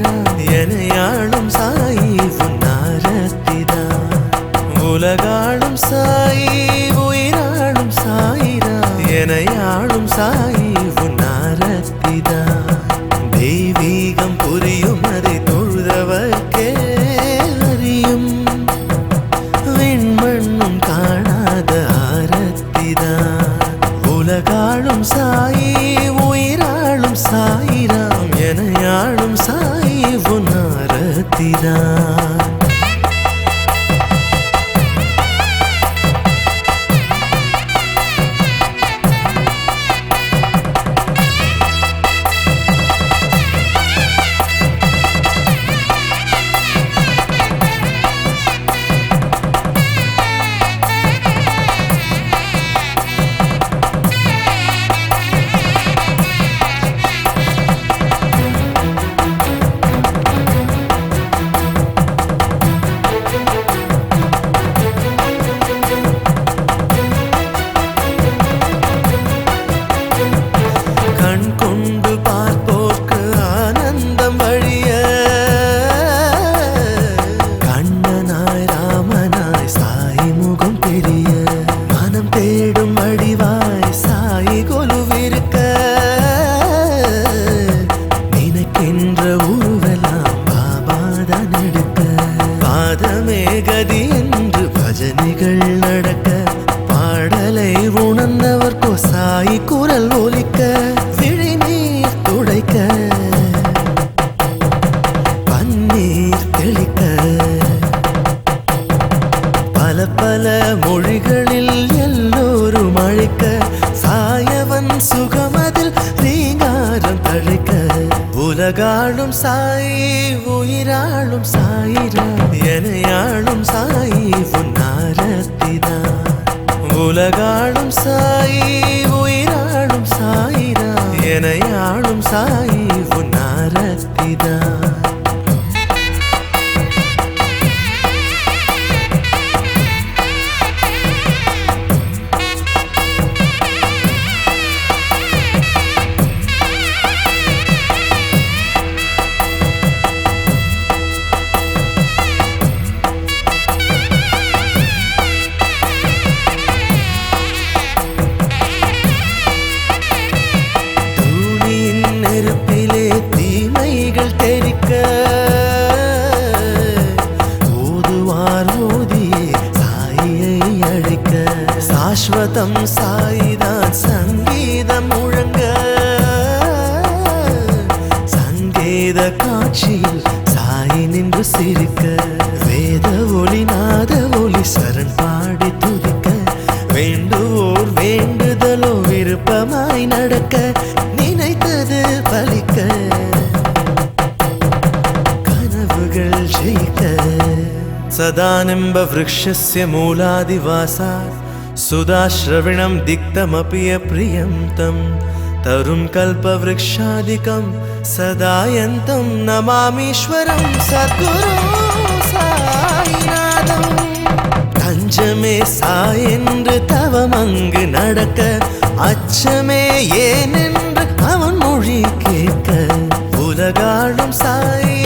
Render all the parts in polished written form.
சாயிராம் எனையாளும் சாயி உன்னாரத்திதான் உலகாளும் சாயி உயிராளும் சாயிராம் எனையாளும் சாயி உன்னாரத்திதான் தெய்வீகம் புரியும் அதை தொழுதவர்க்கே அறியும் விண்மண்ணும் காணாத ஆரத்திதான் உலகாளும் சாயி உயிராளும் சாயிராம் எனையாளும் சாயி உன்னாரத்திதான் பஜனைகள் நடக்க பாடலை உணர்ந்தவர்க்கோ சாயி குரல் ஒலிக்க விழிநீர் துடைக்க பன்னீர் தெளிக்க பல பல மொழிகளில் எல்லோரும் அழைக்க சாயவன் சுகமதில் ரீங்காரம் தழைக்க உலகாளும் சாயி உயிராளும் சாயிராம் எனையாளும் சாயி உன்னாரத்திதான் உலகாளும் சாயி உயிராளும் சாயிராம் எனையாளும் சாயி உன்னாரத்திதான் சாஸ்வதம் சாயிதான் சங்கீதம் முழங்க சங்கீத காட்சியில் சாயி நின்று சிரிக்க வேத ஒளி நாத ஒளி சரண் பாடி துதிக்க வேண்டுவோர் வேண்டுதலோ விருப்பமாய் நடக்க நினைத்தது பலிக்க கனவுகள் ஜெயிக்க சதானிம்ப விருக்ஷஸ்ய மூலாதிவாசாத் सुदाश्रविणं दिक्तमपि अप्रियं तं तरुं कल्पवृक्षादिकं सदायन्तं नमामीश्वरं सद्गुरु साईनाथं தஞ்சமே சாயென்று தவமங்கு நடக்க அச்சமே ஏனென்று அவன் மொழி கேட்க உலகாளும் சாயி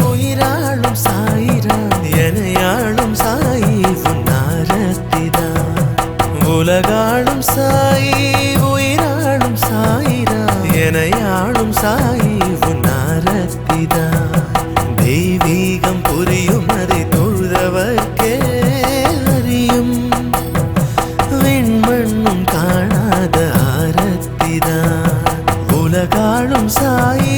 உயிராளும் சாயிராம் எனையாளும் சாயி உன்னாரத்திதான் உலகாளும் சாயி உயிராளும் சாயிராம் எனையாளும் சாயி உன்னாரத்திதான் தெய்வீகம் புரியும் அதை தொழுதவர்க்கே அறியும் விண்மண்ணும் காணாத ஆரத்திதான் உலகாளும் சாயி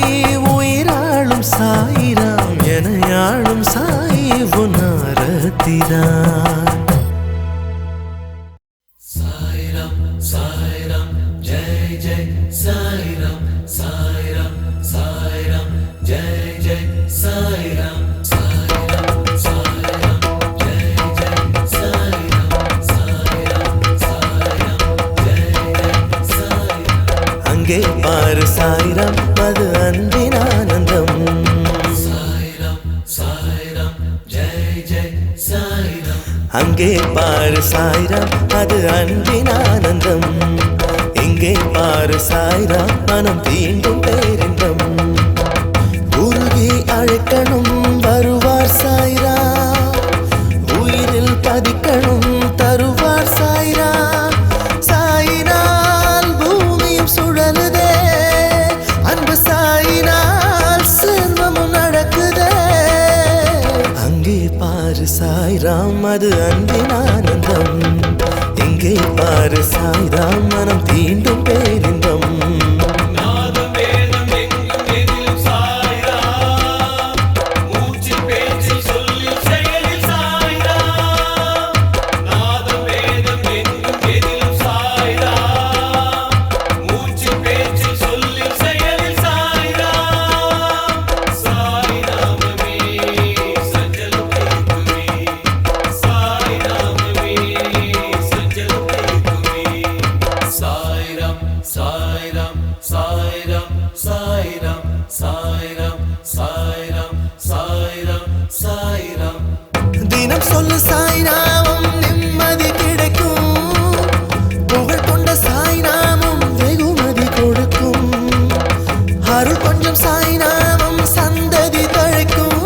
உயிராளும் சாயிராம் எனையாளும் சாயி உன்னாரத்திதான் அங்கே பாரு சாயிராம் அது அன்பின் ஆனந்தம் அங்கே பாரு சாயிராம் அது அன்பின் ஆனந்தம் இங்கே பாரு சாயிராம் மனம் தீண்டும் பேரின்பம் உருகி அழைக்கணும் வருவார் சாய்ராம், உயிரில் பதிக்கணும் தருவார் சாய்ராம். சாயினால் பூமியும் சுழலுதே, அன்பு சாயினால் செல்வமும் நடக்குதே. அங்கே பாரு சாய்ராம் அது அன்பின் ஆனந்தம், இங்கே பாரு சாய்ராம் மனம் தீண்டும் பேரின்பம். தினம் சொல்லு சாய்நாமம் நிம்மதி கிடைக்கும், புகழ் கொண்ட சாய்நாமம் வெகுமதி கொடுக்கும். அருள் கொஞ்சம் சாய்நாமம் சந்ததி தழைக்கும்,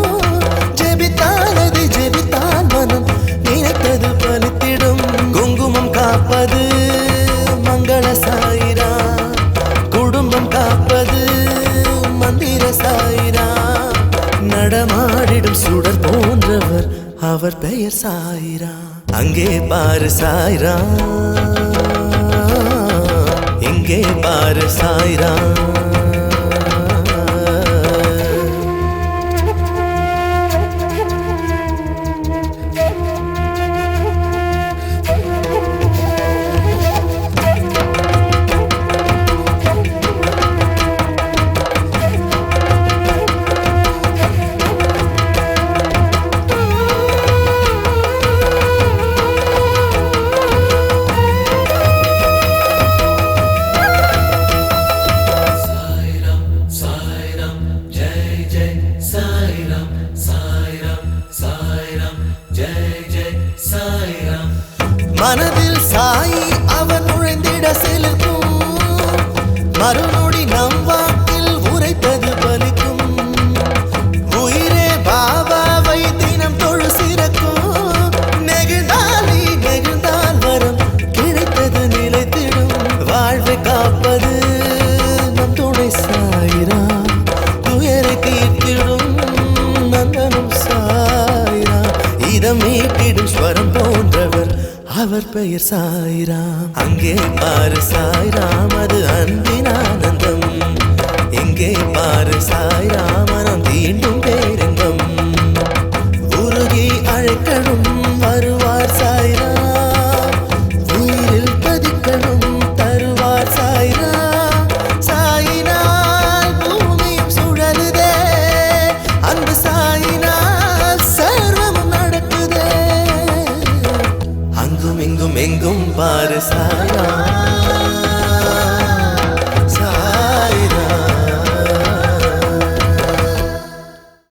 ஜெபித்தால் அது ஜெபித்தால் மனம் நினைத்தது பலித்திடும். குங்குமம் காப்பது மங்கள சாயிரா, குடும்பம் காப்பது மந்திர சாயிரா. நடமாடிடும் சுடர் போன்றவர் அவர் பெயர் சாய்ரா. அங்கே பாரு சாய்ரா, இங்கே பாரு சாய்ரா. மனதில் சாயி அவன் நுழைந்திட செலுக்கும், மறுநொடி நம் வாக்கில் உரைத்தது பலிக்கும். உயிரே பாபாவை தினம் தொழு சிறக்கும், நெகிழ்ந்தாலி நெகிழ்ந்தால் வரம் கிடைத்தது நிலைத்திடும். வாழ்வை காப்பது நம் துணை சாயிரா, துயரை தீர்த்திடும் நந்தனும் சாயிரா. இதம் மீட்டிடும் ஸ்வரம் போன்றவர் அவர் பெயர் சாய்ராம். அங்கே பாரு சாய்ராம் அது அன்பின் ஆனந்தம், இங்கே பாரு சாய்ராம்